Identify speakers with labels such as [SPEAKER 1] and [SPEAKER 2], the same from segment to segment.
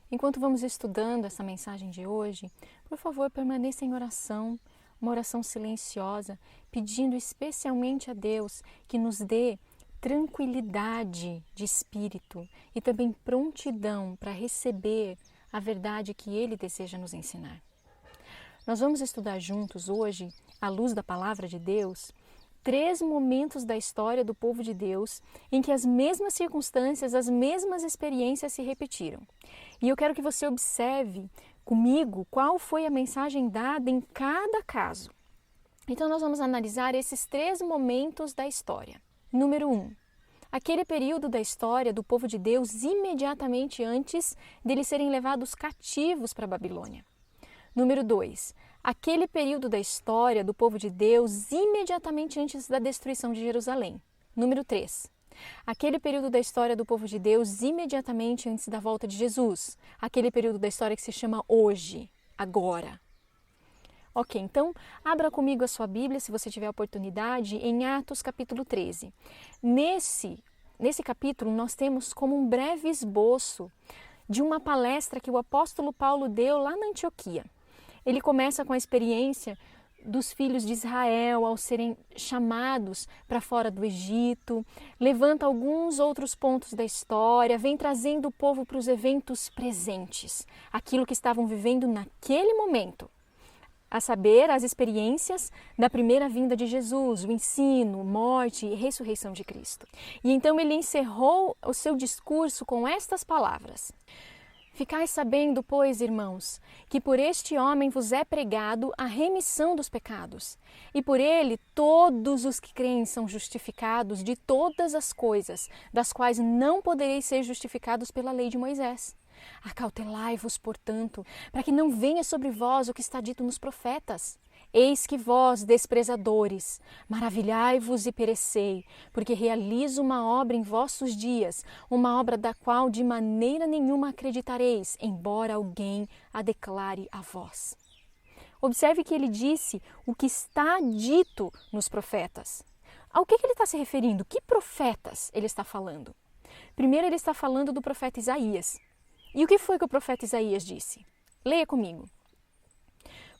[SPEAKER 1] Enquanto vamos estudando essa mensagem de hoje, por favor, permaneça em oração, uma oração silenciosa, pedindo especialmente a Deus que nos dê tranquilidade de espírito e também prontidão para receber a verdade que Ele deseja nos ensinar. Nós vamos estudar juntos hoje, à luz da Palavra de Deus, 3 momentos da história do povo de Deus em que as mesmas circunstâncias, as mesmas experiências se repetiram. E eu quero que você observe comigo qual foi a mensagem dada em cada caso. Então nós vamos analisar esses 3 momentos da história. Número 1. Aquele período da história do povo de Deus imediatamente antes deles serem levados cativos para a Babilônia. Número 2. Aquele período da história do povo de Deus imediatamente antes da destruição de Jerusalém. Número 3. Aquele período da história do povo de Deus imediatamente antes da volta de Jesus. Aquele período da história que se chama hoje, agora. Ok, então abra comigo a sua Bíblia, se você tiver oportunidade, em Atos capítulo 13. Nesse capítulo nós temos como um breve esboço de uma palestra que o apóstolo Paulo deu lá na Antioquia. Ele começa com a experiência dos filhos de Israel ao serem chamados para fora do Egito, levanta alguns outros pontos da história, vem trazendo o povo para os eventos presentes, aquilo que estavam vivendo naquele momento, a saber, as experiências da primeira vinda de Jesus, o ensino, morte e ressurreição de Cristo. E então ele encerrou o seu discurso com estas palavras: Ficai sabendo, pois, irmãos, que por este homem vos é pregado a remissão dos pecados, e por ele todos os que creem são justificados de todas as coisas, das quais não podereis ser justificados pela lei de Moisés. Acautelai-vos, portanto, para que não venha sobre vós o que está dito nos profetas. Eis que vós, desprezadores, maravilhai-vos e perecei, porque realizo uma obra em vossos dias, uma obra da qual de maneira nenhuma acreditareis, embora alguém a declare a vós. Observe que ele disse o que está dito nos profetas. Ao que ele está se referindo? Que profetas ele está falando? Primeiro ele está falando do profeta Isaías. E o que foi que o profeta Isaías disse? Leia comigo.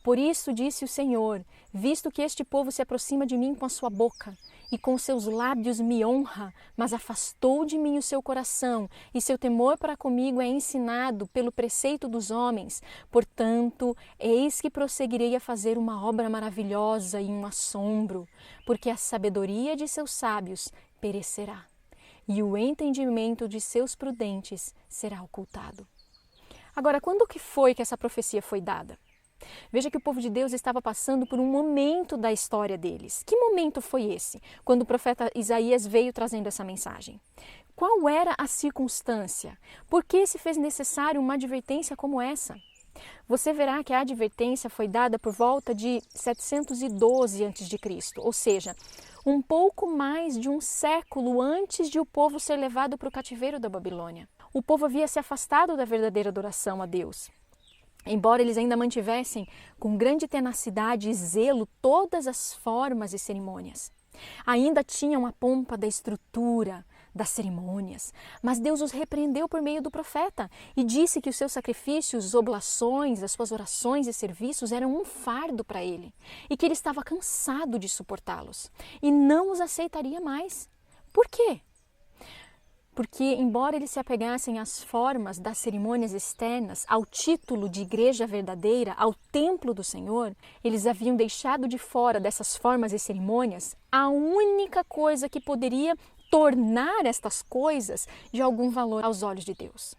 [SPEAKER 1] Por isso disse o Senhor, visto que este povo se aproxima de mim com a sua boca, e com seus lábios me honra, mas afastou de mim o seu coração, e seu temor para comigo é ensinado pelo preceito dos homens. Portanto, eis que prosseguirei a fazer uma obra maravilhosa e um assombro, porque a sabedoria de seus sábios perecerá, e o entendimento de seus prudentes será ocultado. Agora, quando que foi que essa profecia foi dada? Veja que o povo de Deus estava passando por um momento da história deles. Que momento foi esse, quando o profeta Isaías veio trazendo essa mensagem? Qual era a circunstância? Por que se fez necessário uma advertência como essa? Você verá que a advertência foi dada por volta de 712 a.C., ou seja, um pouco mais de um século antes de o povo ser levado para o cativeiro da Babilônia. O povo havia se afastado da verdadeira adoração a Deus. Embora eles ainda mantivessem com grande tenacidade e zelo todas as formas e cerimônias. Ainda tinham a pompa da estrutura, das cerimônias, mas Deus os repreendeu por meio do profeta e disse que os seus sacrifícios, oblações, as suas orações e serviços eram um fardo para ele e que ele estava cansado de suportá-los e não os aceitaria mais. Por quê? Porque, embora eles se apegassem às formas das cerimônias externas, ao título de igreja verdadeira, ao templo do Senhor, eles haviam deixado de fora dessas formas e cerimônias a única coisa que poderia tornar estas coisas de algum valor aos olhos de Deus.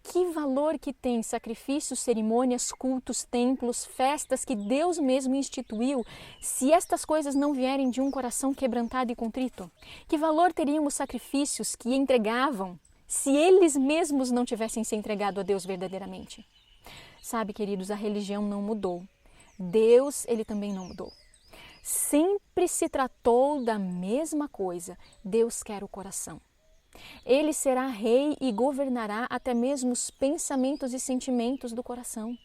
[SPEAKER 1] Que valor que tem sacrifícios, cerimônias, cultos, templos, festas que Deus mesmo instituiu, se estas coisas não vierem de um coração quebrantado e contrito? Que valor teriam os sacrifícios que entregavam se eles mesmos não tivessem se entregado a Deus verdadeiramente? Sabe, queridos, a religião não mudou. Deus, ele também não mudou. Sempre se tratou da mesma coisa. Deus quer o coração. Ele será rei e governará até mesmo os pensamentos e sentimentos do coração.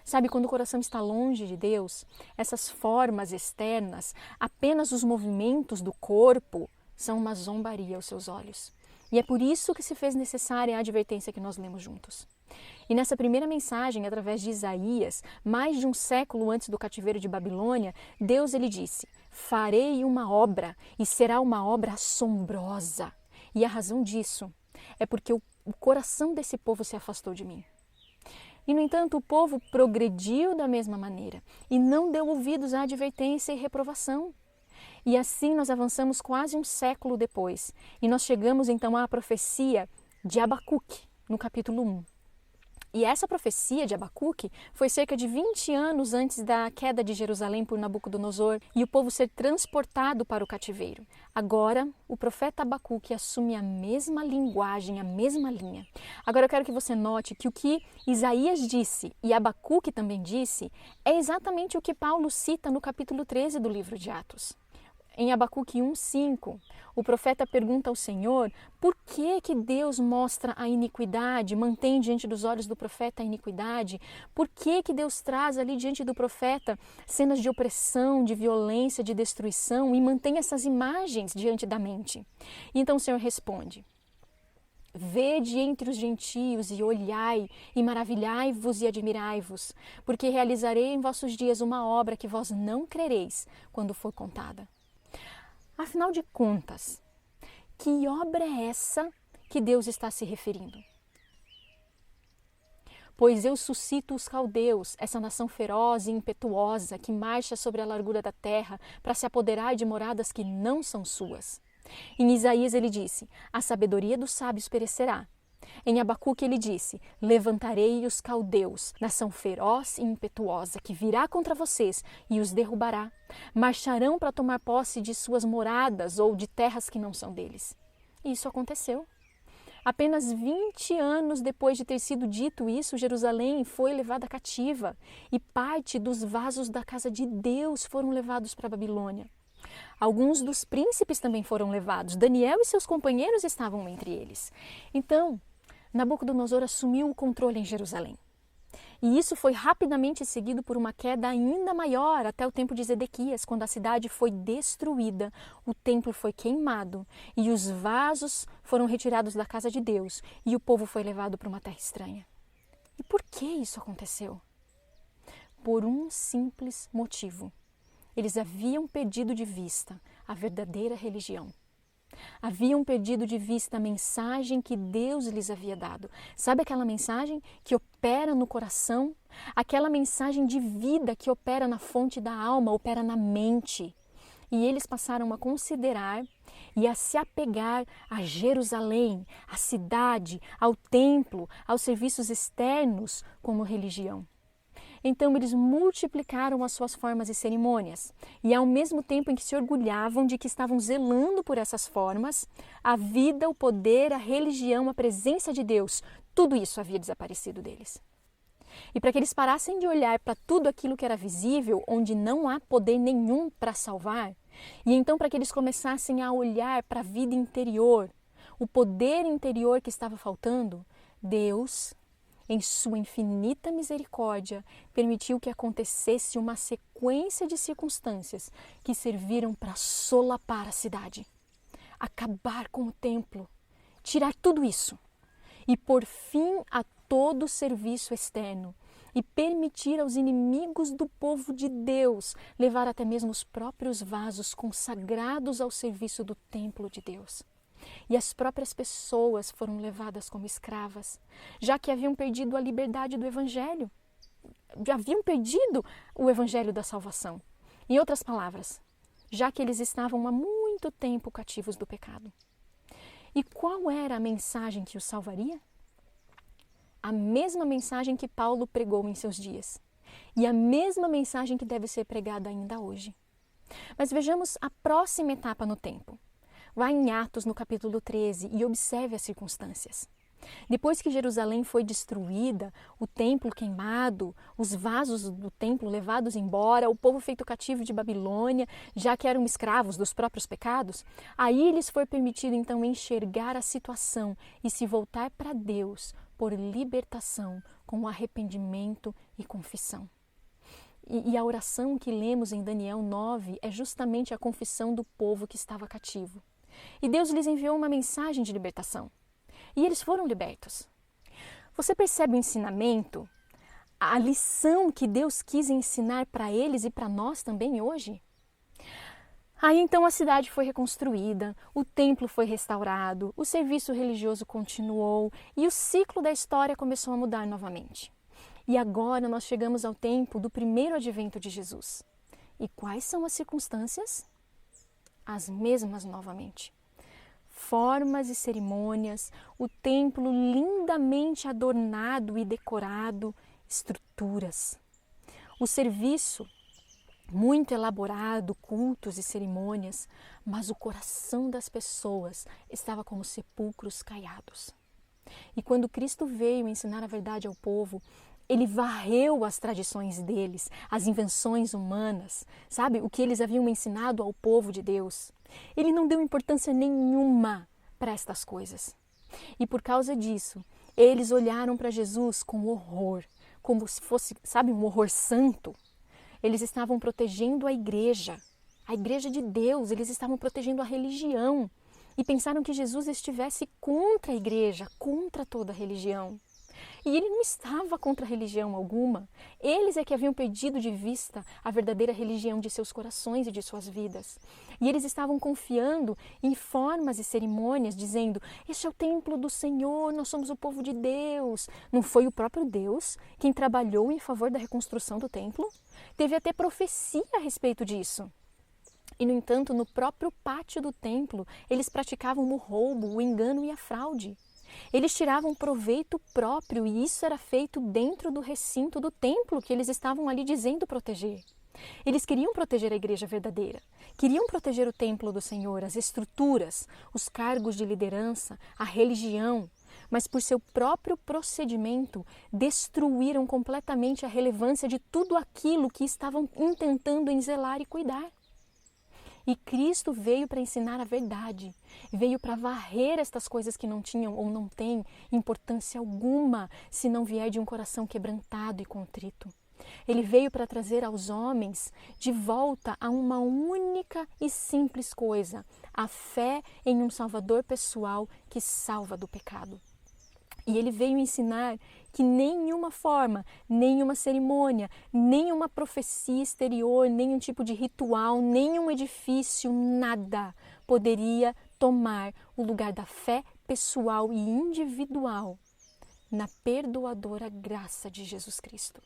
[SPEAKER 1] Sabe, quando o coração está longe de Deus, essas formas externas, apenas os movimentos do corpo, são uma zombaria aos seus olhos. E é por isso que se fez necessária a advertência que nós lemos juntos. E nessa primeira mensagem, através de Isaías, mais de um século antes do cativeiro de Babilônia, Deus ele disse: farei uma obra e será uma obra assombrosa. E a razão disso é porque o coração desse povo se afastou de mim. E, no entanto, o povo progrediu da mesma maneira e não deu ouvidos à advertência e reprovação. E assim nós avançamos quase um século depois. E nós chegamos então à profecia de Abacuque, no capítulo 1. E essa profecia de Abacuque foi cerca de 20 anos antes da queda de Jerusalém por Nabucodonosor e o povo ser transportado para o cativeiro. Agora, o profeta Abacuque assume a mesma linguagem, a mesma linha. Agora eu quero que você note que o que Isaías disse e Abacuque também disse é exatamente o que Paulo cita no capítulo 13 do livro de Atos. Em Abacuque 1:5, o profeta pergunta ao Senhor por que Deus mostra a iniquidade, mantém diante dos olhos do profeta a iniquidade, por que Deus traz ali diante do profeta cenas de opressão, de violência, de destruição e mantém essas imagens diante da mente. E então o Senhor responde: vede entre os gentios e olhai, e maravilhai-vos e admirai-vos, porque realizarei em vossos dias uma obra que vós não crereis quando for contada. Afinal de contas, que obra é essa que Deus está se referindo? Pois eu suscito os caldeus, essa nação feroz e impetuosa que marcha sobre a largura da terra para se apoderar de moradas que não são suas. Em Isaías ele disse: a sabedoria dos sábios perecerá. Em Abacuque ele disse: levantarei os caldeus, nação feroz e impetuosa, que virá contra vocês e os derrubará. Marcharão para tomar posse de suas moradas ou de terras que não são deles. E isso aconteceu. Apenas 20 anos depois de ter sido dito isso, Jerusalém foi levada cativa e parte dos vasos da casa de Deus foram levados para a Babilônia. Alguns dos príncipes também foram levados. Daniel e seus companheiros estavam entre eles. Então, Nabucodonosor assumiu o controle em Jerusalém. E isso foi rapidamente seguido por uma queda ainda maior até o tempo de Zedequias, quando a cidade foi destruída, o templo foi queimado e os vasos foram retirados da casa de Deus e o povo foi levado para uma terra estranha. E por que isso aconteceu? Por um simples motivo. Eles haviam perdido de vista a verdadeira religião. Haviam perdido de vista a mensagem que Deus lhes havia dado. Sabe aquela mensagem que opera no coração? Aquela mensagem de vida que opera na fonte da alma, opera na mente. E eles passaram a considerar e a se apegar a Jerusalém, à cidade, ao templo, aos serviços externos como religião. Então eles multiplicaram as suas formas e cerimônias, e ao mesmo tempo em que se orgulhavam de que estavam zelando por essas formas, a vida, o poder, a religião, a presença de Deus, tudo isso havia desaparecido deles. E para que eles parassem de olhar para tudo aquilo que era visível, onde não há poder nenhum para salvar, e então para que eles começassem a olhar para a vida interior, o poder interior que estava faltando, Deus, em sua infinita misericórdia, permitiu que acontecesse uma sequência de circunstâncias que serviram para solapar a cidade, acabar com o templo, tirar tudo isso e pôr fim a todo o serviço externo e permitir aos inimigos do povo de Deus levar até mesmo os próprios vasos consagrados ao serviço do templo de Deus. E as próprias pessoas foram levadas como escravas, já que haviam perdido a liberdade do Evangelho, já haviam perdido o Evangelho da salvação. Em outras palavras, já que eles estavam há muito tempo cativos do pecado. E qual era a mensagem que os salvaria? A mesma mensagem que Paulo pregou em seus dias, e a mesma mensagem que deve ser pregada ainda hoje. Mas vejamos a próxima etapa no tempo. Vá em Atos, no capítulo 13, e observe as circunstâncias. Depois que Jerusalém foi destruída, o templo queimado, os vasos do templo levados embora, o povo feito cativo de Babilônia, já que eram escravos dos próprios pecados, aí lhes foi permitido então enxergar a situação e se voltar para Deus por libertação, com arrependimento e confissão. E a oração que lemos em Daniel 9 é justamente a confissão do povo que estava cativo. E Deus lhes enviou uma mensagem de libertação. E eles foram libertos. Você percebe o ensinamento? A lição que Deus quis ensinar para eles e para nós também hoje? Aí então a cidade foi reconstruída, o templo foi restaurado, o serviço religioso continuou e o ciclo da história começou a mudar novamente. E agora nós chegamos ao tempo do primeiro advento de Jesus. E quais são as circunstâncias? As mesmas novamente. Formas e cerimônias, o templo lindamente adornado e decorado, estruturas. O serviço muito elaborado, cultos e cerimônias, mas o coração das pessoas estava como sepulcros caiados. E quando Cristo veio ensinar a verdade ao povo, ele varreu as tradições deles, as invenções humanas, sabe? O que eles haviam ensinado ao povo de Deus. Ele não deu importância nenhuma para estas coisas. E por causa disso, eles olharam para Jesus com horror, como se fosse, sabe, um horror santo. Eles estavam protegendo a igreja de Deus, eles estavam protegendo a religião e pensaram que Jesus estivesse contra a igreja, contra toda a religião. E ele não estava contra religião alguma, eles é que haviam perdido de vista a verdadeira religião de seus corações e de suas vidas. E eles estavam confiando em formas e cerimônias, dizendo, este é o templo do Senhor, nós somos o povo de Deus. Não foi o próprio Deus quem trabalhou em favor da reconstrução do templo? Teve até profecia a respeito disso. E, no entanto, no próprio pátio do templo, eles praticavam o roubo, o engano e a fraude. Eles tiravam proveito próprio e isso era feito dentro do recinto do templo que eles estavam ali dizendo proteger. Eles queriam proteger a igreja verdadeira, queriam proteger o templo do Senhor, as estruturas, os cargos de liderança, a religião, mas por seu próprio procedimento destruíram completamente a relevância de tudo aquilo que estavam intentando zelar e cuidar. E Cristo veio para ensinar a verdade, veio para varrer estas coisas que não tinham ou não têm importância alguma se não vier de um coração quebrantado e contrito. Ele veio para trazer aos homens de volta a uma única e simples coisa, a fé em um Salvador pessoal que salva do pecado. E ele veio ensinar que nenhuma forma, nenhuma cerimônia, nenhuma profecia exterior, nenhum tipo de ritual, nenhum edifício, nada poderia tomar o lugar da fé pessoal e individual na perdoadora graça de Jesus Cristo.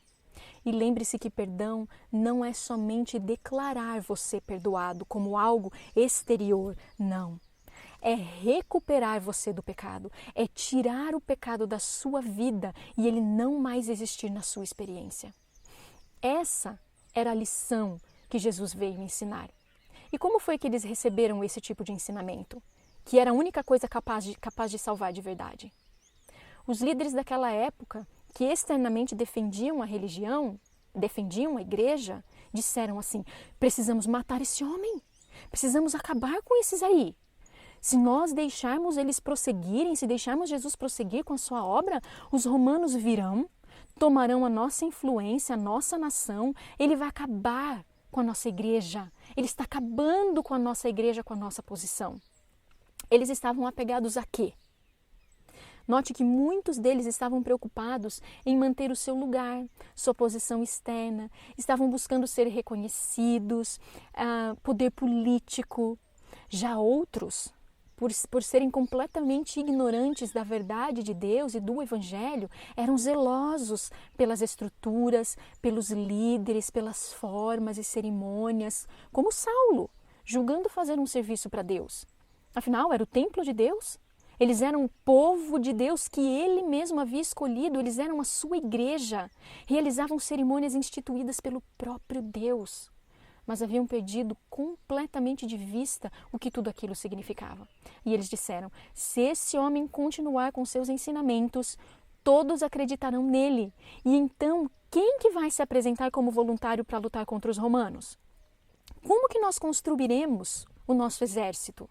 [SPEAKER 1] E lembre-se que perdão não é somente declarar você perdoado como algo exterior, não. É recuperar você do pecado, é tirar o pecado da sua vida e ele não mais existir na sua experiência. Essa era a lição que Jesus veio ensinar. E como foi que eles receberam esse tipo de ensinamento? Que era a única coisa capaz de salvar de verdade. Os líderes daquela época, que externamente defendiam a religião, defendiam a igreja, disseram assim, precisamos matar esse homem, precisamos acabar com esses aí. Se nós deixarmos eles prosseguirem, se deixarmos Jesus prosseguir com a sua obra, os romanos virão, tomarão a nossa influência, a nossa nação, ele vai acabar com a nossa igreja, ele está acabando com a nossa igreja, com a nossa posição. Eles estavam apegados a quê? Note que muitos deles estavam preocupados em manter o seu lugar, sua posição externa, estavam buscando ser reconhecidos, poder político. Já outros, por serem completamente ignorantes da verdade de Deus e do Evangelho, eram zelosos pelas estruturas, pelos líderes, pelas formas e cerimônias, como Saulo, julgando fazer um serviço para Deus. Afinal, era o templo de Deus. Eles eram o povo de Deus que ele mesmo havia escolhido, eles eram a sua igreja, realizavam cerimônias instituídas pelo próprio Deus. Mas haviam perdido completamente de vista o que tudo aquilo significava. E eles disseram, se esse homem continuar com seus ensinamentos, todos acreditarão nele. E então, quem que vai se apresentar como voluntário para lutar contra os romanos? Como que nós construiremos o nosso exército?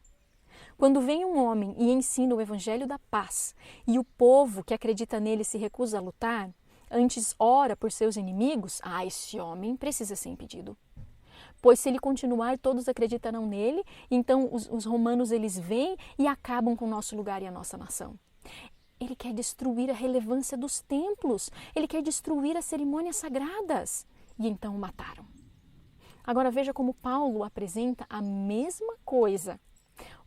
[SPEAKER 1] Quando vem um homem e ensina o evangelho da paz, e o povo que acredita nele se recusa a lutar, antes ora por seus inimigos, esse homem precisa ser impedido. Pois se ele continuar, todos acreditarão nele, então os romanos eles vêm e acabam com o nosso lugar e a nossa nação. Ele quer destruir a relevância dos templos. Ele quer destruir as cerimônias sagradas. E então o mataram. Agora veja como Paulo apresenta a mesma coisa,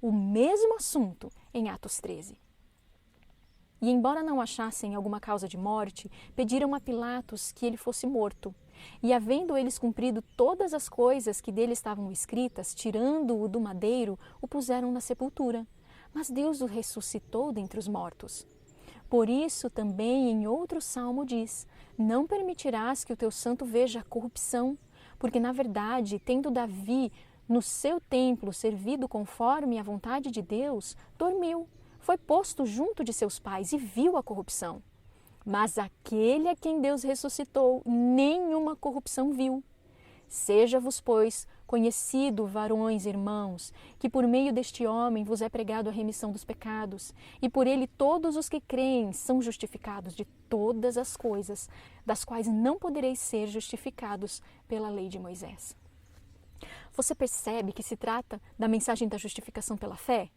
[SPEAKER 1] o mesmo assunto em Atos 13. E embora não achassem alguma causa de morte, pediram a Pilatos que ele fosse morto. E havendo eles cumprido todas as coisas que dele estavam escritas, tirando-o do madeiro, o puseram na sepultura. Mas Deus o ressuscitou dentre os mortos. Por isso também em outro salmo diz: não permitirás que o teu santo veja a corrupção, porque na verdade, tendo Davi no seu templo servido conforme a vontade de Deus, dormiu, foi posto junto de seus pais e viu a corrupção. Mas aquele a quem Deus ressuscitou, nenhuma corrupção viu. Seja-vos, pois, conhecido, varões, irmãos, que por meio deste homem vos é pregado a remissão dos pecados, e por ele todos os que creem são justificados de todas as coisas, das quais não podereis ser justificados pela lei de Moisés. Você percebe que se trata da mensagem da justificação pela fé?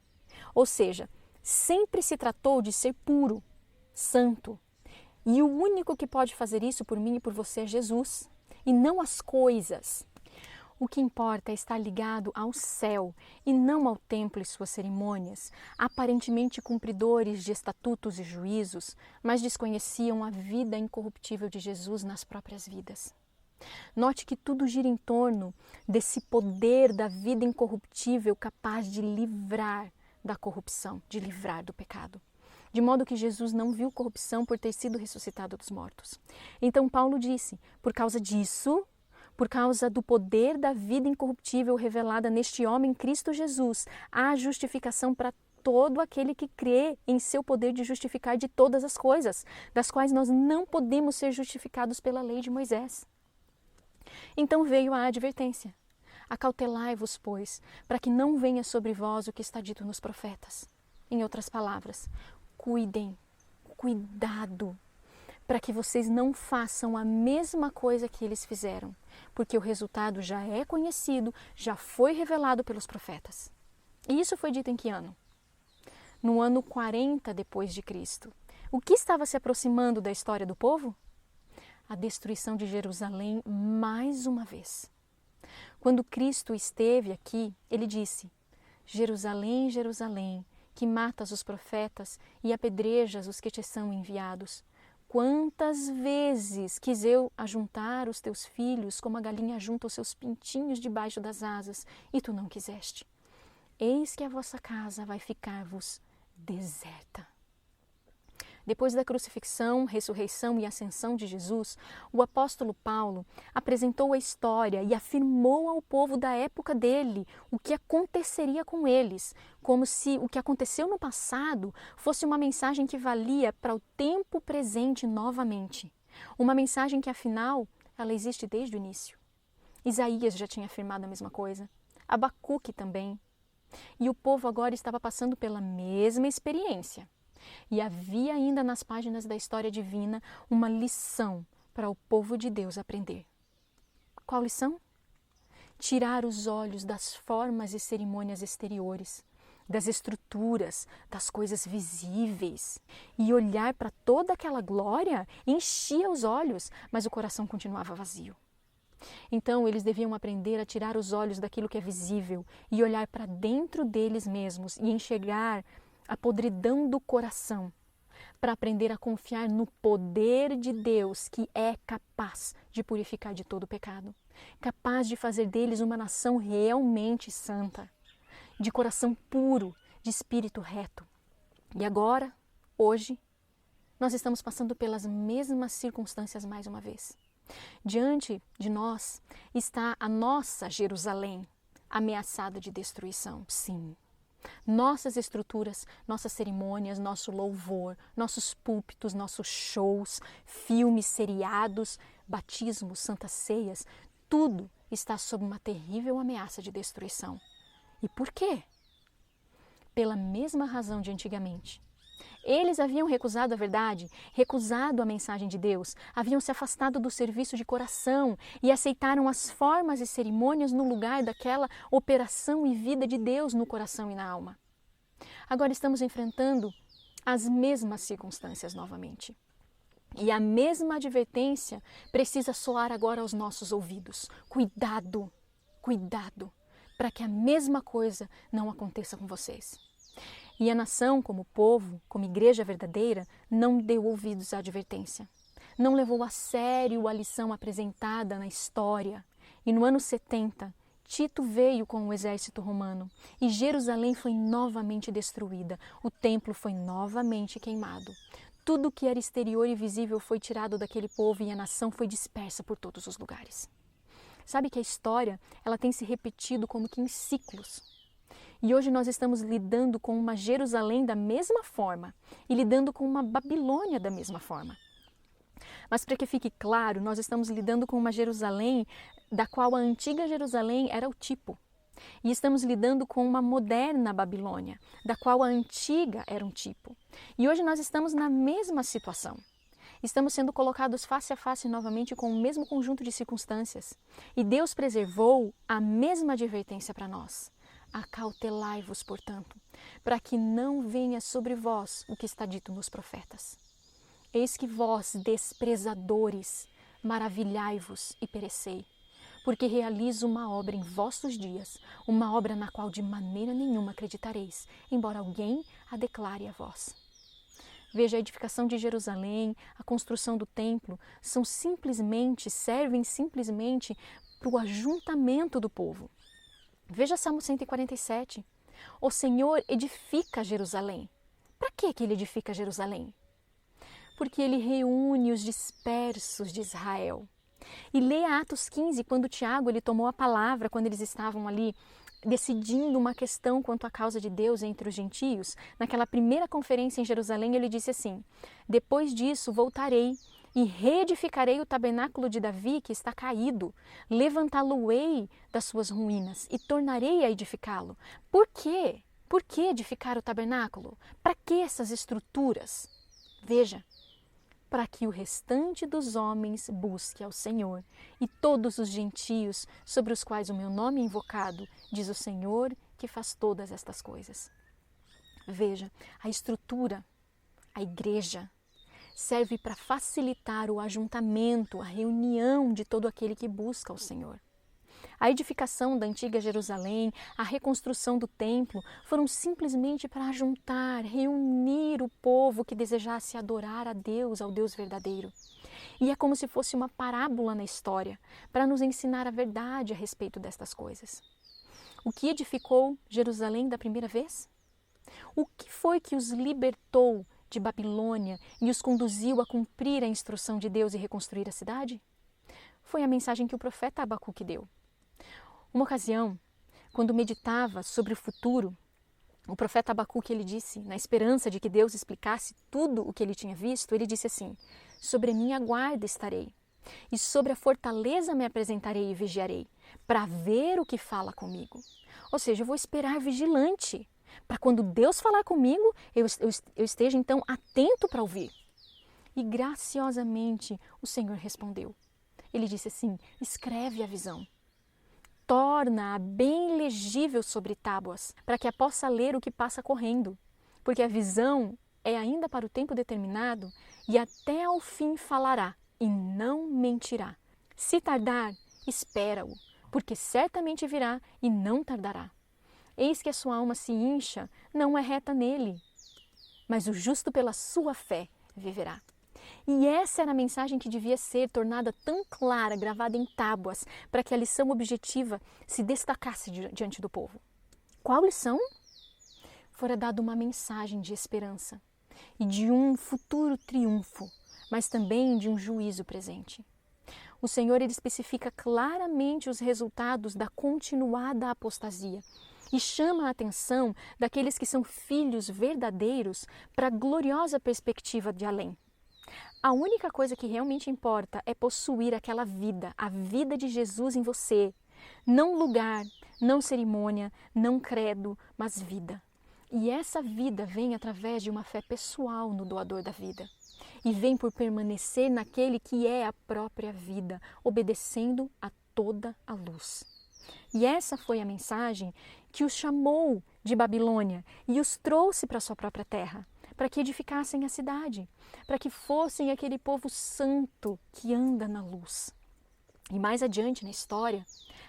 [SPEAKER 1] Ou seja, sempre se tratou de ser puro, santo. E o único que pode fazer isso por mim e por você é Jesus, e não as coisas. O que importa é estar ligado ao céu e não ao templo e suas cerimônias, aparentemente cumpridores de estatutos e juízos, mas desconheciam a vida incorruptível de Jesus nas próprias vidas. Note que tudo gira em torno desse poder da vida incorruptível capaz de livrar da corrupção, de livrar do pecado. De modo que Jesus não viu corrupção por ter sido ressuscitado dos mortos. Então Paulo disse, por causa disso, por causa do poder da vida incorruptível revelada neste homem Cristo Jesus, há justificação para todo aquele que crê em seu poder de justificar de todas as coisas, das quais nós não podemos ser justificados pela lei de Moisés. Então veio a advertência. Acautelai-vos, pois, para que não venha sobre vós o que está dito nos profetas. Em outras palavras, cuidem, cuidado, para que vocês não façam a mesma coisa que eles fizeram, porque o resultado já é conhecido, já foi revelado pelos profetas. E isso foi dito em que ano? No ano 40 depois de Cristo. O que estava se aproximando da história do povo? A destruição de Jerusalém mais uma vez. Quando Cristo esteve aqui, ele disse: Jerusalém, Jerusalém, que matas os profetas e apedrejas os que te são enviados. Quantas vezes quis eu ajuntar os teus filhos como a galinha ajunta os seus pintinhos debaixo das asas, e tu não quiseste. Eis que a vossa casa vai ficar-vos deserta. Depois da crucifixão, ressurreição e ascensão de Jesus, o apóstolo Paulo apresentou a história e afirmou ao povo da época dele o que aconteceria com eles, como se o que aconteceu no passado fosse uma mensagem que valia para o tempo presente novamente. Uma mensagem que, afinal, ela existe desde o início. Isaías já tinha afirmado a mesma coisa, Abacuque também. E o povo agora estava passando pela mesma experiência. E havia ainda nas páginas da história divina uma lição para o povo de Deus aprender. Qual lição? Tirar os olhos das formas e cerimônias exteriores, das estruturas, das coisas visíveis, e olhar para toda aquela glória enchia os olhos, mas o coração continuava vazio. Então eles deviam aprender a tirar os olhos daquilo que é visível e olhar para dentro deles mesmos e enxergar a podridão do coração, para aprender a confiar no poder de Deus que é capaz de purificar de todo o pecado, capaz de fazer deles uma nação realmente santa, de coração puro, de espírito reto. E agora, hoje, nós estamos passando pelas mesmas circunstâncias mais uma vez. Diante de nós está a nossa Jerusalém, ameaçada de destruição, sim. Nossas estruturas, nossas cerimônias, nosso louvor, nossos púlpitos, nossos shows, filmes, seriados, batismos, santas ceias, tudo está sob uma terrível ameaça de destruição. E por quê? Pela mesma razão de antigamente. Eles haviam recusado a verdade, recusado a mensagem de Deus, haviam se afastado do serviço de coração e aceitaram as formas e cerimônias no lugar daquela operação e vida de Deus no coração e na alma. Agora estamos enfrentando as mesmas circunstâncias novamente. E a mesma advertência precisa soar agora aos nossos ouvidos. Cuidado, cuidado, para que a mesma coisa não aconteça com vocês. E a nação, como povo, como igreja verdadeira, não deu ouvidos à advertência. Não levou a sério a lição apresentada na história. E no ano 70, Tito veio com o exército romano e Jerusalém foi novamente destruída. O templo foi novamente queimado. Tudo que era exterior e visível foi tirado daquele povo e a nação foi dispersa por todos os lugares. Sabe que a história ela tem se repetido como que em ciclos. E hoje nós estamos lidando com uma Jerusalém da mesma forma e lidando com uma Babilônia da mesma forma. Mas para que fique claro, nós estamos lidando com uma Jerusalém da qual a antiga Jerusalém era o tipo. E estamos lidando com uma moderna Babilônia, da qual a antiga era um tipo. E hoje nós estamos na mesma situação. Estamos sendo colocados face a face novamente com o mesmo conjunto de circunstâncias. E Deus preservou a mesma advertência para nós. Acautelai-vos, portanto, para que não venha sobre vós o que está dito nos profetas. Eis que vós, desprezadores, maravilhai-vos e perecei, porque realizo uma obra em vossos dias, uma obra na qual de maneira nenhuma acreditareis, embora alguém a declare a vós. Veja, a edificação de Jerusalém, a construção do templo, servem simplesmente para o ajuntamento do povo. Veja Salmo 147. O Senhor edifica Jerusalém. Para que ele edifica Jerusalém? Porque ele reúne os dispersos de Israel. E leia Atos 15, quando Tiago ele tomou a palavra, quando eles estavam ali decidindo uma questão quanto à causa de Deus entre os gentios. Naquela primeira conferência em Jerusalém, ele disse assim: depois disso voltarei e reedificarei o tabernáculo de Davi que está caído, levantá-lo-ei das suas ruínas e tornarei a edificá-lo. Por quê? Por que edificar o tabernáculo? Para que essas estruturas? Veja, para que o restante dos homens busque ao Senhor e todos os gentios sobre os quais o meu nome é invocado, diz o Senhor que faz todas estas coisas. Veja, a estrutura, a igreja, serve para facilitar o ajuntamento, a reunião de todo aquele que busca ao Senhor. A edificação da antiga Jerusalém, a reconstrução do templo foram simplesmente para ajuntar, reunir o povo que desejasse adorar a Deus, ao Deus verdadeiro. E é como se fosse uma parábola na história, para nos ensinar a verdade a respeito destas coisas. O que edificou Jerusalém da primeira vez? O que foi que os libertou de Babilônia e os conduziu a cumprir a instrução de Deus e reconstruir a cidade? Foi a mensagem que o profeta Abacuque deu. Uma ocasião, quando meditava sobre o futuro, o profeta Abacuque ele disse, na esperança de que Deus explicasse tudo o que ele tinha visto, ele disse assim: sobre a minha guarda estarei, e sobre a fortaleza me apresentarei e vigiarei, para ver o que fala comigo. Ou seja, eu vou esperar vigilante, para quando Deus falar comigo, eu esteja então atento para ouvir. E graciosamente o Senhor respondeu. Ele disse assim: escreve a visão. Torna-a bem legível sobre tábuas, para que a possa ler o que passa correndo, porque a visão é ainda para o tempo determinado e até ao fim falará e não mentirá. Se tardar, espera-o, porque certamente virá e não tardará. Eis que a sua alma se incha, não é reta nele, mas o justo pela sua fé viverá. E essa era a mensagem que devia ser tornada tão clara, gravada em tábuas, para que a lição objetiva se destacasse diante do povo. Qual lição? Fora dada uma mensagem de esperança e de um futuro triunfo, mas também de um juízo presente. O Senhor ele especifica claramente os resultados da continuada apostasia e chama a atenção daqueles que são filhos verdadeiros para a gloriosa perspectiva de além. A única coisa que realmente importa é possuir aquela vida, a vida de Jesus em você. Não lugar, não cerimônia, não credo, mas vida. E essa vida vem através de uma fé pessoal no doador da vida. E vem por permanecer naquele que é a própria vida, obedecendo a toda a luz. E essa foi a mensagem que os chamou de Babilônia e os trouxe para sua própria terra, para que edificassem a cidade, para que fossem aquele povo santo que anda na luz. E mais adiante na história,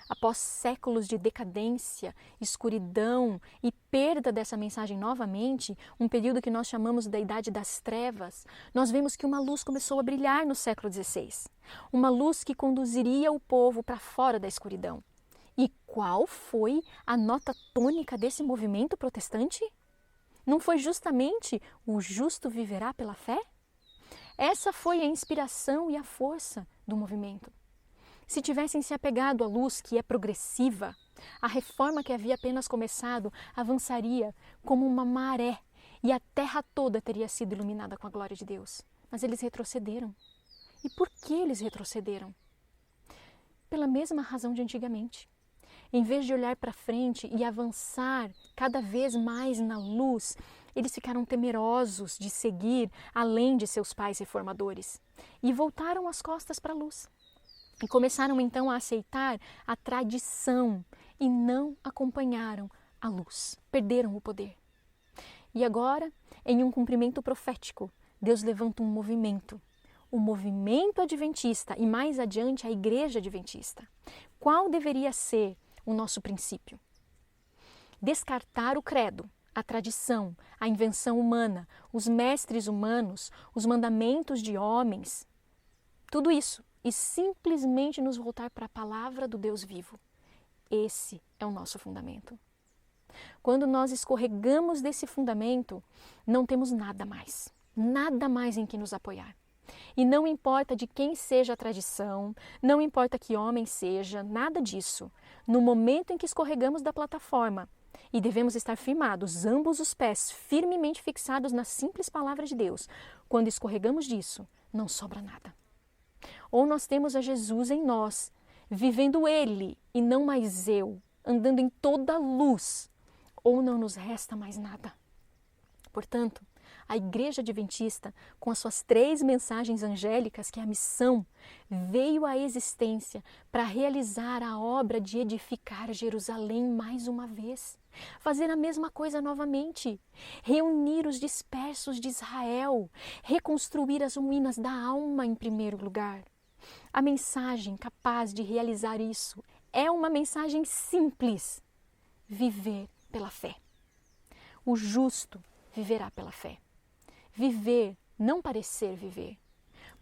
[SPEAKER 1] após séculos de decadência, escuridão e perda dessa mensagem novamente, um período que nós chamamos da Idade das Trevas, nós vemos que uma luz começou a brilhar no século XVI. Uma luz que conduziria o povo para fora da escuridão. E qual foi a nota tônica desse movimento protestante? Não foi justamente o justo viverá pela fé? Essa foi a inspiração e a força do movimento. Se tivessem se apegado à luz que é progressiva, a reforma que havia apenas começado avançaria como uma maré e a terra toda teria sido iluminada com a glória de Deus. Mas eles retrocederam. E por que eles retrocederam? Pela mesma razão de antigamente. Em vez de olhar para frente e avançar cada vez mais na luz, eles ficaram temerosos de seguir além de seus pais reformadores e voltaram as costas para a luz. E começaram então a aceitar a tradição e não acompanharam a luz. Perderam o poder. E agora, em um cumprimento profético, Deus levanta um movimento. O movimento adventista e mais adiante a igreja adventista. Qual deveria ser o nosso princípio? Descartar o credo, a tradição, a invenção humana, os mestres humanos, os mandamentos de homens, tudo isso. E simplesmente nos voltar para a palavra do Deus vivo. Esse é o nosso fundamento. Quando nós escorregamos desse fundamento, não temos nada mais em que nos apoiar. E não importa de quem seja a tradição, não importa que homem seja, nada disso. No momento em que escorregamos da plataforma, e devemos estar firmados, ambos os pés firmemente fixados na simples palavra de Deus, quando escorregamos disso, não sobra nada. Ou nós temos a Jesus em nós, vivendo Ele e não mais eu, andando em toda a luz, ou não nos resta mais nada. Portanto, a Igreja Adventista, com as suas 3 mensagens angélicas, que é a missão, veio à existência para realizar a obra de edificar Jerusalém mais uma vez. Fazer a mesma coisa novamente. Reunir os dispersos de Israel. Reconstruir as ruínas da alma em primeiro lugar. A mensagem capaz de realizar isso é uma mensagem simples. Viver pela fé. O justo viverá pela fé. Viver, não parecer viver.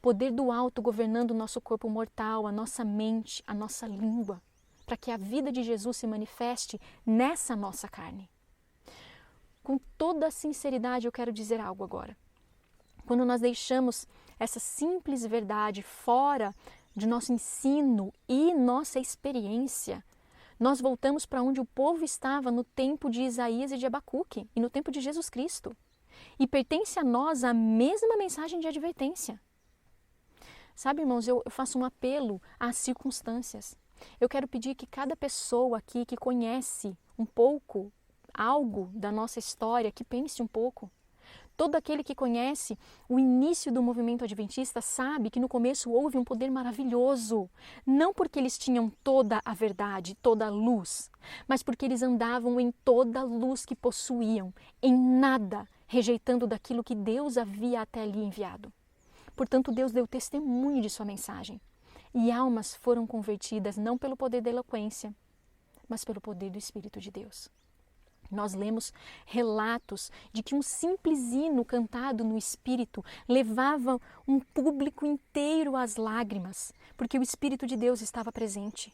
[SPEAKER 1] Poder do alto governando o nosso corpo mortal, a nossa mente, a nossa língua, para que a vida de Jesus se manifeste nessa nossa carne. Com toda a sinceridade, eu quero dizer algo agora. Quando nós deixamos essa simples verdade fora de nosso ensino e nossa experiência, nós voltamos para onde o povo estava no tempo de Isaías e de Abacuque e no tempo de Jesus Cristo. E pertence a nós a mesma mensagem de advertência. Sabe, irmãos, eu faço um apelo às circunstâncias. Eu quero pedir que cada pessoa aqui que conhece um pouco, algo da nossa história, que pense um pouco. Todo aquele que conhece o início do movimento adventista sabe que no começo houve um poder maravilhoso. Não porque eles tinham toda a verdade, toda a luz, mas porque eles andavam em toda a luz que possuíam, em nada rejeitando daquilo que Deus havia até ali enviado. Portanto, Deus deu testemunho de sua mensagem. E almas foram convertidas não pelo poder da eloquência, mas pelo poder do Espírito de Deus. Nós lemos relatos de que um simples hino cantado no Espírito levava um público inteiro às lágrimas, porque o Espírito de Deus estava presente.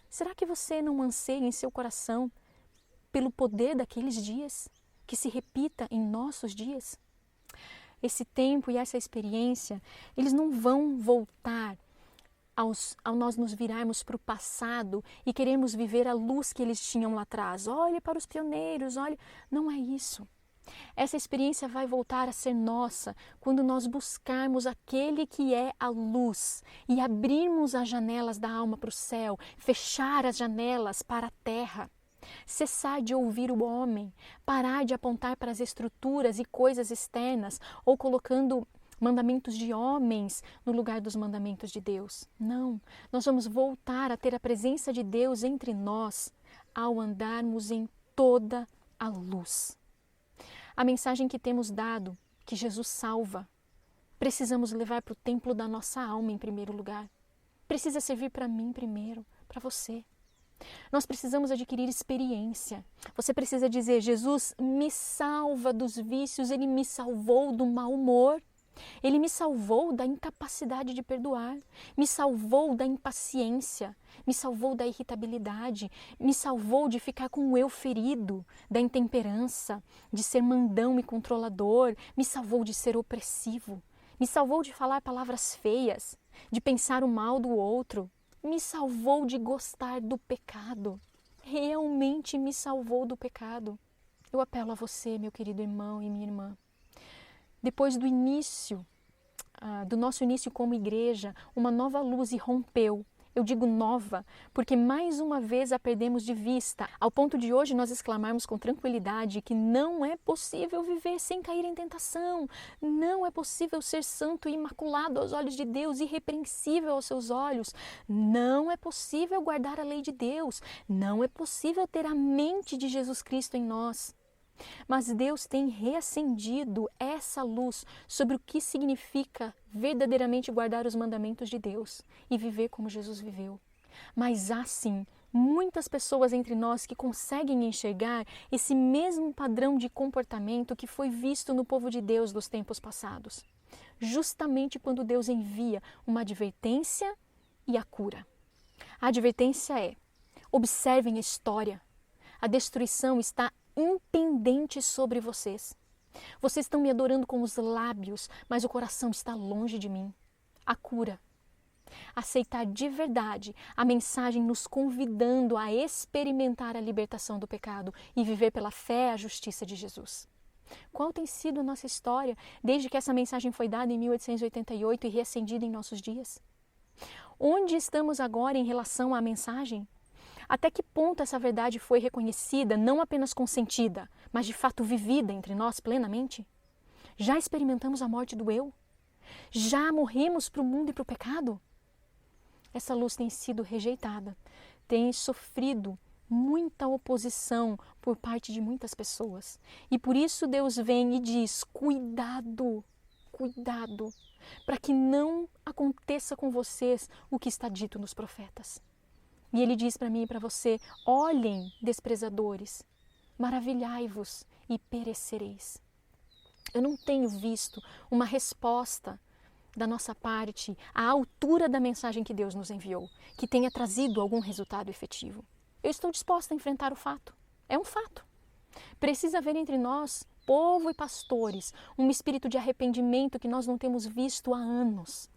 [SPEAKER 1] Será que você não anseia em seu coração pelo poder daqueles dias, que se repita em nossos dias? Esse tempo e essa experiência, eles não vão voltar ao nós nos virarmos para o passado e queremos viver a luz que eles tinham lá atrás. Olhe para os pioneiros, olhe. Não é isso. Essa experiência vai voltar a ser nossa quando nós buscarmos aquele que é a luz e abrirmos as janelas da alma para o céu, fechar as janelas para a terra. Cessar de ouvir o homem, parar de apontar para as estruturas e coisas externas ou colocando mandamentos de homens no lugar dos mandamentos de Deus. Não, nós vamos voltar a ter a presença de Deus entre nós ao andarmos em toda a luz. A mensagem que temos dado, que Jesus salva, precisamos levar para o templo da nossa alma em primeiro lugar. Precisa servir para mim primeiro, para você. Nós precisamos adquirir experiência. Você precisa dizer: Jesus me salva dos vícios, Ele me salvou do mau humor, Ele me salvou da incapacidade de perdoar, me salvou da impaciência, me salvou da irritabilidade, me salvou de ficar com o eu ferido, da intemperança, de ser mandão e controlador, me salvou de ser opressivo, me salvou de falar palavras feias, de pensar o mal do outro, me salvou de gostar do pecado. Realmente me salvou do pecado. Eu apelo a você, meu querido irmão e minha irmã. Depois do início, do nosso início como igreja, uma nova luz irrompeu. Eu digo nova, porque mais uma vez a perdemos de vista, ao ponto de hoje nós exclamarmos com tranquilidade que não é possível viver sem cair em tentação, não é possível ser santo e imaculado aos olhos de Deus, irrepreensível aos seus olhos, não é possível guardar a lei de Deus, não é possível ter a mente de Jesus Cristo em nós. Mas Deus tem reacendido essa luz sobre o que significa verdadeiramente guardar os mandamentos de Deus e viver como Jesus viveu. Mas há sim muitas pessoas entre nós que conseguem enxergar esse mesmo padrão de comportamento que foi visto no povo de Deus dos tempos passados. Justamente quando Deus envia uma advertência e a cura. A advertência é: observem a história. A destruição está impendente sobre vocês. Vocês estão me adorando com os lábios, mas o coração está longe de mim. A cura. Aceitar de verdade a mensagem nos convidando a experimentar a libertação do pecado e viver pela fé a justiça de Jesus. Qual tem sido a nossa história desde que essa mensagem foi dada em 1888 e reacendida em nossos dias? Onde estamos agora em relação à mensagem? Até que ponto essa verdade foi reconhecida, não apenas consentida, mas de fato vivida entre nós plenamente? Já experimentamos a morte do eu? Já morremos para o mundo e para o pecado? Essa luz tem sido rejeitada, tem sofrido muita oposição por parte de muitas pessoas. E por isso Deus vem e diz: cuidado, cuidado, para que não aconteça com vocês o que está dito nos profetas. E Ele diz para mim e para você: olhem, desprezadores, maravilhai-vos e perecereis. Eu não tenho visto uma resposta da nossa parte à altura da mensagem que Deus nos enviou, que tenha trazido algum resultado efetivo. Eu estou disposta a enfrentar o fato. É um fato. Precisa haver entre nós, povo e pastores, um espírito de arrependimento que nós não temos visto há anos.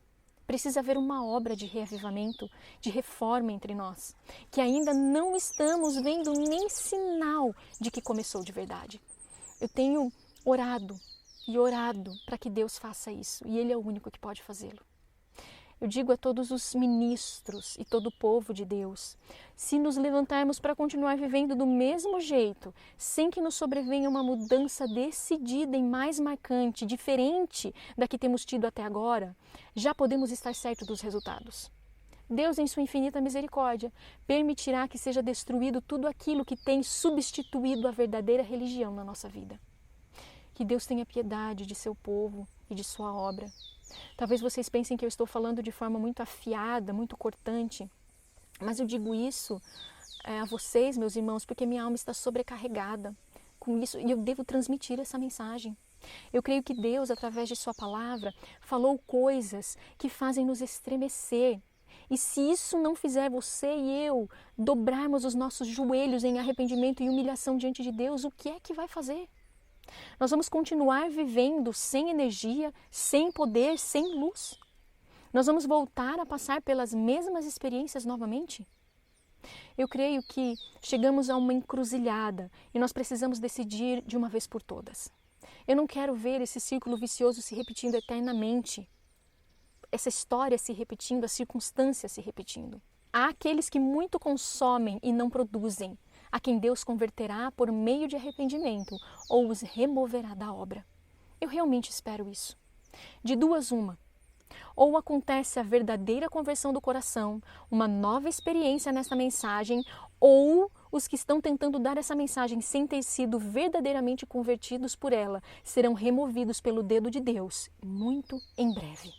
[SPEAKER 1] Precisa haver uma obra de reavivamento, de reforma entre nós, que ainda não estamos vendo nem sinal de que começou de verdade. Eu tenho orado e orado para que Deus faça isso, e Ele é o único que pode fazê-lo. Eu digo a todos os ministros e todo o povo de Deus: se nos levantarmos para continuar vivendo do mesmo jeito, sem que nos sobrevenha uma mudança decidida e mais marcante, diferente da que temos tido até agora, já podemos estar certos dos resultados. Deus, em sua infinita misericórdia, permitirá que seja destruído tudo aquilo que tem substituído a verdadeira religião na nossa vida. Que Deus tenha piedade de seu povo e de sua obra. Talvez vocês pensem que eu estou falando de forma muito afiada, muito cortante, mas eu digo isso a vocês, meus irmãos, porque minha alma está sobrecarregada com isso e eu devo transmitir essa mensagem. Eu creio que Deus, através de sua palavra, falou coisas que fazem nos estremecer. E se isso não fizer você e eu dobrarmos os nossos joelhos em arrependimento e humilhação diante de Deus, o que é que vai fazer? Nós vamos continuar vivendo sem energia, sem poder, sem luz? Nós vamos voltar a passar pelas mesmas experiências novamente? Eu creio que chegamos a uma encruzilhada e nós precisamos decidir de uma vez por todas. Eu não quero ver esse círculo vicioso se repetindo eternamente, essa história se repetindo, as circunstâncias se repetindo. Há aqueles que muito consomem e não produzem, a quem Deus converterá por meio de arrependimento ou os removerá da obra. Eu realmente espero isso. De duas uma. Ou acontece a verdadeira conversão do coração, uma nova experiência nessa mensagem, ou os que estão tentando dar essa mensagem sem ter sido verdadeiramente convertidos por ela serão removidos pelo dedo de Deus muito em breve.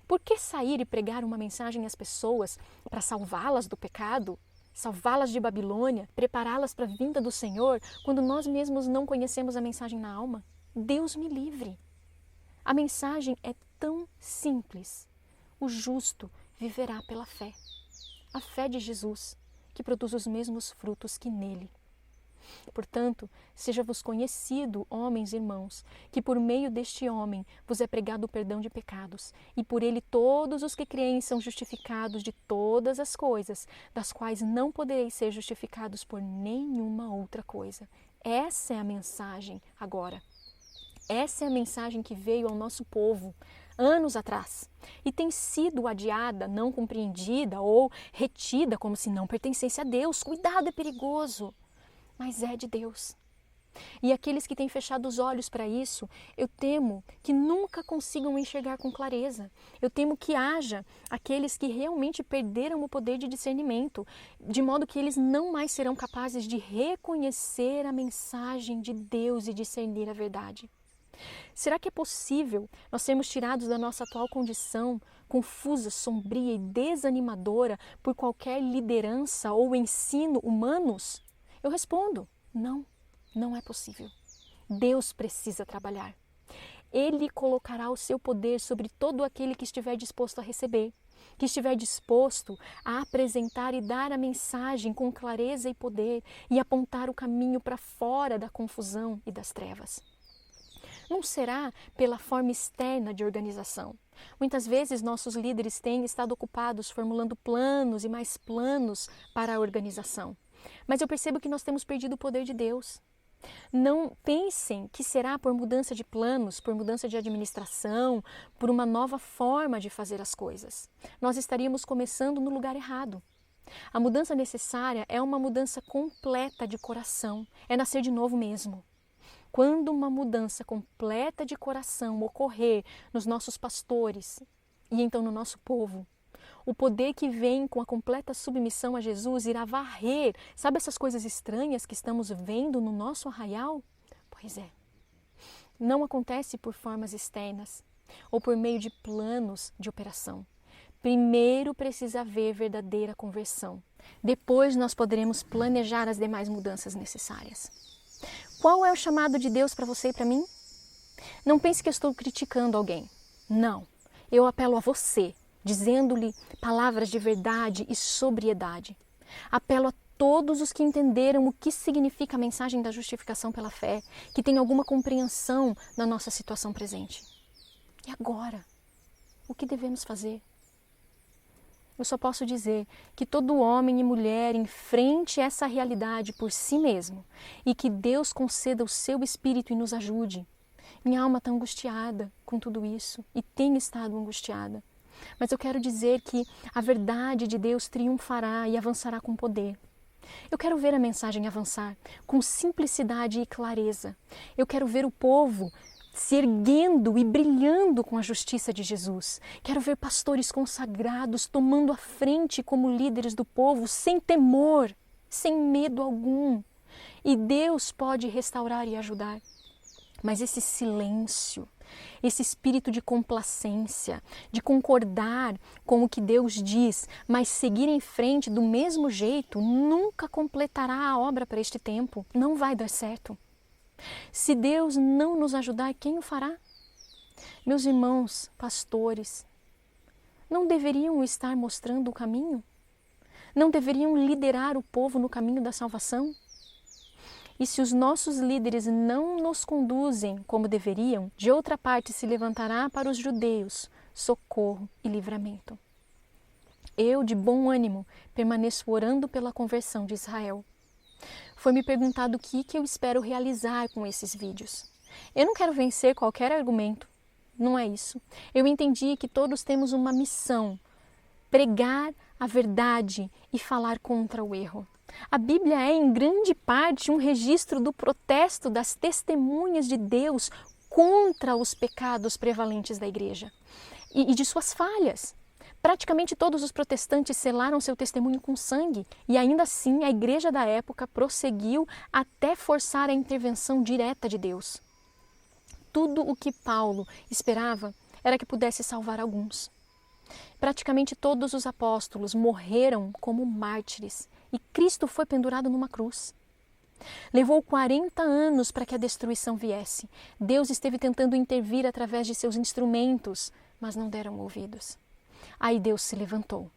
[SPEAKER 1] Por que sair e pregar uma mensagem às pessoas para salvá-las do pecado, salvá-las de Babilônia, prepará-las para a vinda do Senhor, quando nós mesmos não conhecemos a mensagem na alma? Deus me livre! A mensagem é tão simples. O justo viverá pela fé. A fé de Jesus, que produz os mesmos frutos que nele. Portanto, seja-vos conhecido, homens e irmãos, que por meio deste homem vos é pregado o perdão de pecados, e por ele todos os que creem são justificados de todas as coisas, das quais não podereis ser justificados por nenhuma outra coisa. Essa é a mensagem agora. Essa é a mensagem que veio ao nosso povo anos atrás e tem sido adiada, não compreendida ou retida como se não pertencesse a Deus. Cuidado, é perigoso, mas é de Deus. E aqueles que têm fechado os olhos para isso, eu temo que nunca consigam enxergar com clareza. Eu temo que haja aqueles que realmente perderam o poder de discernimento, de modo que eles não mais serão capazes de reconhecer a mensagem de Deus e discernir a verdade. Será que é possível nós sermos tirados da nossa atual condição, confusa, sombria e desanimadora, por qualquer liderança ou ensino humanos? Eu respondo, não, não é possível. Deus precisa trabalhar. Ele colocará o seu poder sobre todo aquele que estiver disposto a receber, que estiver disposto a apresentar e dar a mensagem com clareza e poder e apontar o caminho para fora da confusão e das trevas. Não será pela forma externa de organização. Muitas vezes nossos líderes têm estado ocupados formulando planos e mais planos para a organização. Mas eu percebo que nós temos perdido o poder de Deus. Não pensem que será por mudança de planos, por mudança de administração, por uma nova forma de fazer as coisas. Nós estaríamos começando no lugar errado. A mudança necessária é uma mudança completa de coração, é nascer de novo mesmo. Quando uma mudança completa de coração ocorrer nos nossos pastores e então no nosso povo, o poder que vem com a completa submissão a Jesus irá varrer, sabe essas coisas estranhas que estamos vendo no nosso arraial? Pois é, não acontece por formas externas ou por meio de planos de operação. Primeiro precisa haver verdadeira conversão. Depois nós poderemos planejar as demais mudanças necessárias. Qual é o chamado de Deus para você e para mim? Não pense que eu estou criticando alguém. Não, eu apelo a você, dizendo-lhe palavras de verdade e sobriedade. Apelo a todos os que entenderam o que significa a mensagem da justificação pela fé, que têm alguma compreensão da nossa situação presente. E agora? O que devemos fazer? Eu só posso dizer que todo homem e mulher enfrente essa realidade por si mesmo e que Deus conceda o seu espírito e nos ajude. Minha alma está angustiada com tudo isso e tem estado angustiada. Mas eu quero dizer que a verdade de Deus triunfará e avançará com poder. Eu quero ver a mensagem avançar com simplicidade e clareza. Eu quero ver o povo se erguendo e brilhando com a justiça de Jesus. Quero ver pastores consagrados tomando a frente como líderes do povo, sem temor, sem medo algum. E Deus pode restaurar e ajudar. Mas esse silêncio, esse espírito de complacência, de concordar com o que Deus diz, mas seguir em frente do mesmo jeito, nunca completará a obra para este tempo. Não vai dar certo. Se Deus não nos ajudar, quem o fará? Meus irmãos, pastores, não deveriam estar mostrando o caminho? Não deveriam liderar o povo no caminho da salvação? E se os nossos líderes não nos conduzem como deveriam, de outra parte se levantará para os judeus socorro e livramento. Eu, de bom ânimo, permaneço orando pela conversão de Israel. Foi-me perguntado o que eu espero realizar com esses vídeos. Eu não quero vencer qualquer argumento, não é isso. Eu entendi que todos temos uma missão, pregar a verdade e falar contra o erro. A Bíblia é, em grande parte, um registro do protesto das testemunhas de Deus contra os pecados prevalentes da igreja e de suas falhas. Praticamente todos os protestantes selaram seu testemunho com sangue e ainda assim a igreja da época prosseguiu até forçar a intervenção direta de Deus. Tudo o que Paulo esperava era que pudesse salvar alguns. Praticamente todos os apóstolos morreram como mártires e Cristo foi pendurado numa cruz. Levou 40 anos para que a destruição viesse. Deus esteve tentando intervir através de seus instrumentos, mas não deram ouvidos. Aí Deus se levantou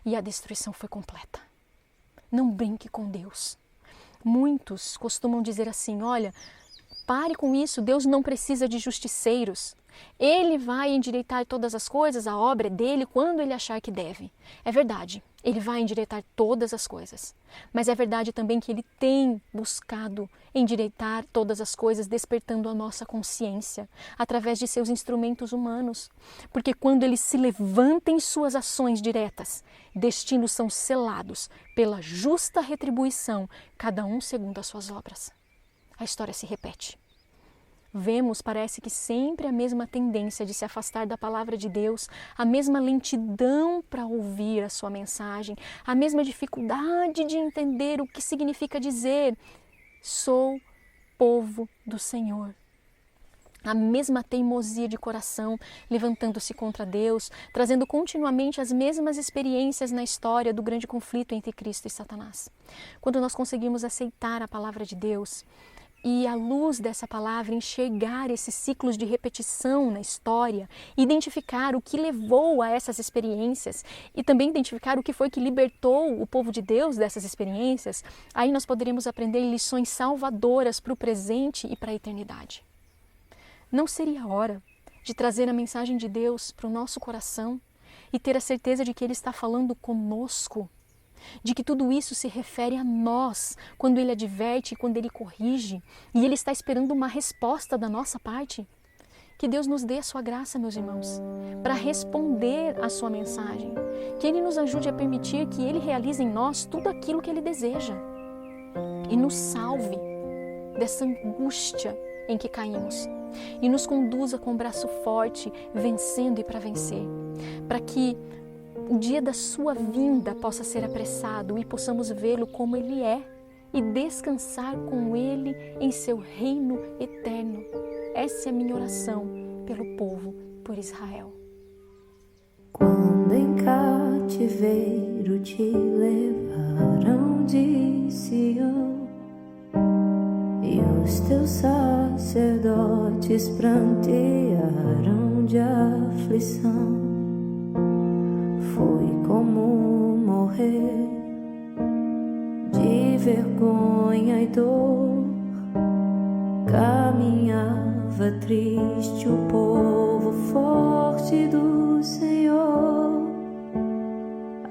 [SPEAKER 1] e a destruição foi completa. Não brinque com Deus. Muitos costumam dizer assim: olha, pare com isso, Deus não precisa de justiceiros. Ele vai endireitar todas as coisas, a obra é dele quando ele achar que deve. É verdade, ele vai endireitar todas as coisas. Mas é verdade também que ele tem buscado endireitar todas as coisas, despertando a nossa consciência através de seus instrumentos humanos. Porque quando ele se levanta em suas ações diretas, destinos são selados pela justa retribuição, cada um segundo as suas obras. A história se repete. Vemos, parece que sempre a mesma tendência de se afastar da palavra de Deus, a mesma lentidão para ouvir a sua mensagem, a mesma dificuldade de entender o que significa dizer: sou povo do Senhor. A mesma teimosia de coração, levantando-se contra Deus, trazendo continuamente as mesmas experiências na história do grande conflito entre Cristo e Satanás. Quando nós conseguimos aceitar a palavra de Deus, e à luz dessa palavra enxergar esses ciclos de repetição na história, identificar o que levou a essas experiências e também identificar o que foi que libertou o povo de Deus dessas experiências, aí nós poderemos aprender lições salvadoras para o presente e para a eternidade. Não seria hora de trazer a mensagem de Deus para o nosso coração e ter a certeza de que Ele está falando conosco? De que tudo isso se refere a nós, quando Ele adverte, quando Ele corrige, e Ele está esperando uma resposta da nossa parte? Que Deus nos dê a sua graça, meus irmãos, para responder à sua mensagem. Que Ele nos ajude a permitir que Ele realize em nós tudo aquilo que Ele deseja e nos salve dessa angústia em que caímos e nos conduza com o braço forte, vencendo e para vencer, para que o dia da sua vinda possa ser apressado e possamos vê-lo como Ele é e descansar com Ele em seu reino eterno. Essa é a minha oração pelo povo, por Israel.
[SPEAKER 2] Quando em cativeiro te levaram de Sião e os teus sacerdotes prantearam de aflição, foi como morrer de vergonha e dor. Caminhava triste o povo forte do Senhor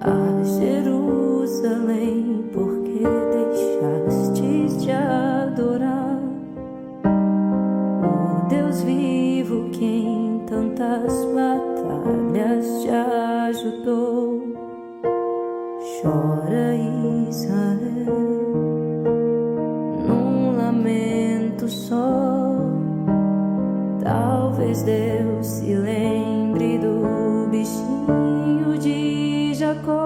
[SPEAKER 2] a Jerusalém, porque deixastes de adorar o Deus vivo que em tantas batalhas te ajudou. Chora Israel num lamento só. Talvez Deus se lembre do bichinho de Jacó.